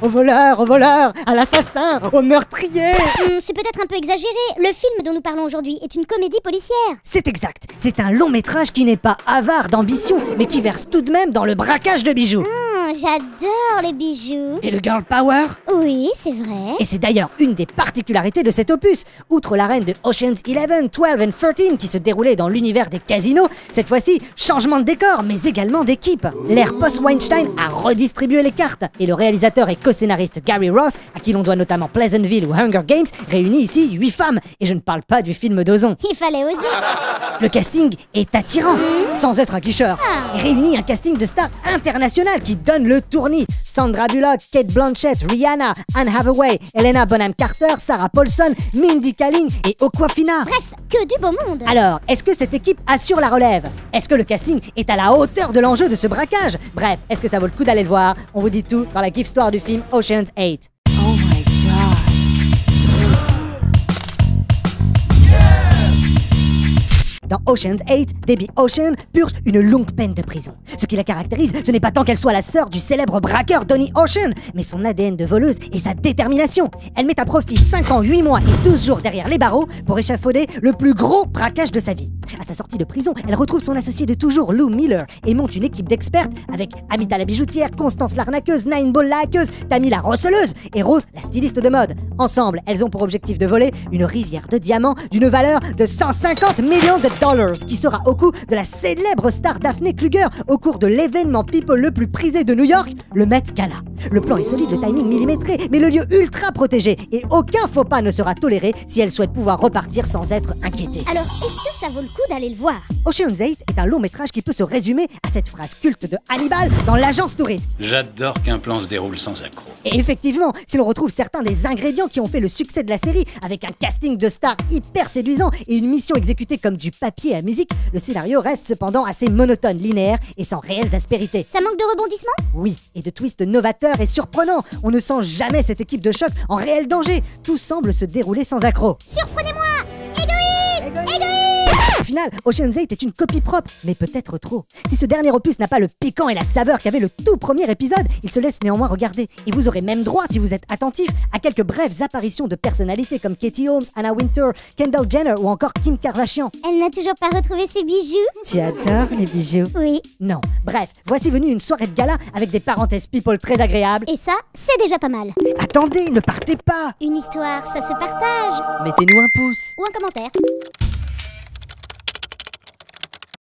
Au voleur, à l'assassin, au meurtrier. C'est peut-être un peu exagéré. Le film dont nous parlons aujourd'hui est une comédie policière. C'est exact. C'est un long métrage qui n'est pas avare d'ambition, mais qui verse tout de même dans le braquage de bijoux. J'adore les bijoux. Et le girl power? Oui, c'est vrai. Et c'est d'ailleurs une des particularités de cet opus. Outre l'arène de Ocean's 11, 12 et 13 qui se déroulait dans l'univers des casinos, cette fois-ci, changement de décor, mais également d'équipe. L'ère post-Weinstein a redistribué les cartes. Et le réalisateur et co-scénariste Gary Ross, à qui l'on doit notamment Pleasantville ou Hunger Games, réunit ici 8 femmes. Et je ne parle pas du film d'Ozon. Il fallait oser. Le casting est attirant, sans être un quicheur. Il réunit un casting de stars internationales qui donne le tournis. Sandra Bullock, Cate Blanchett, Rihanna, Anne Hathaway, Helena Bonham Carter, Sarah Paulson, Mindy Kaling et Awkwafina. Bref, que du beau monde. Alors, est-ce que cette équipe assure la relève? Est-ce que le casting est à la hauteur de l'enjeu de ce braquage? Bref, est-ce que ça vaut le coup d'aller le voir? On vous dit tout dans la gif-story du film Ocean's 8. Oh my god. Dans Ocean's 8, Debbie Ocean purge une longue peine de prison. Ce qui la caractérise, ce n'est pas tant qu'elle soit la sœur du célèbre braqueur Donnie Ocean, mais son ADN de voleuse et sa détermination. Elle met à profit 5 ans, 8 mois et 12 jours derrière les barreaux pour échafauder le plus gros braquage de sa vie. À sa sortie de prison, elle retrouve son associé de toujours, Lou Miller, et monte une équipe d'expertes avec Amita la bijoutière, Constance l'arnaqueuse, Nine Ball la hackeuse, Tammy la receleuse et Rose la styliste de mode. Ensemble, elles ont pour objectif de voler une rivière de diamants d'une valeur de 150 millions de dollars, qui sera au cou de la célèbre star Daphne Kluger au cours de l'événement people le plus prisé de New York, le Met Gala. Le plan est solide, le timing millimétré, mais le lieu ultra protégé, et aucun faux pas ne sera toléré si elle souhaite pouvoir repartir sans être inquiétée. Alors, est-ce que ça vaut le coup d'aller le voir? Ocean's 8 est un long métrage qui peut se résumer à cette phrase culte de Hannibal dans L'Agence Touriste. J'adore qu'un plan se déroule sans accroc. Et effectivement, si l'on retrouve certains des ingrédients qui ont fait le succès de la série, avec un casting de stars hyper séduisant et une mission exécutée comme du papier à musique, le scénario reste cependant assez monotone, linéaire et sans réelles aspérités. Ça manque de rebondissement? Oui, et de twists novateurs et surprenants. On ne sent jamais cette équipe de choc en réel danger. Tout semble se dérouler sans accroc. Surprenez-moi! Égoïste! Égoïste! Au final, Ocean's 8 est une copie propre, mais peut-être trop. Si ce dernier opus n'a pas le piquant et la saveur qu'avait le tout premier épisode, il se laisse néanmoins regarder. Et vous aurez même droit, si vous êtes attentif, à quelques brèves apparitions de personnalités comme Katie Holmes, Anna Wintour, Kendall Jenner ou encore Kim Kardashian. Elle n'a toujours pas retrouvé ses bijoux? Tu adores les bijoux? Oui. Non. Bref, voici venue une soirée de gala avec des parenthèses people très agréables. Et ça, c'est déjà pas mal. Attendez, ne partez pas! Une histoire, ça se partage. Mettez-nous un pouce. Ou un commentaire.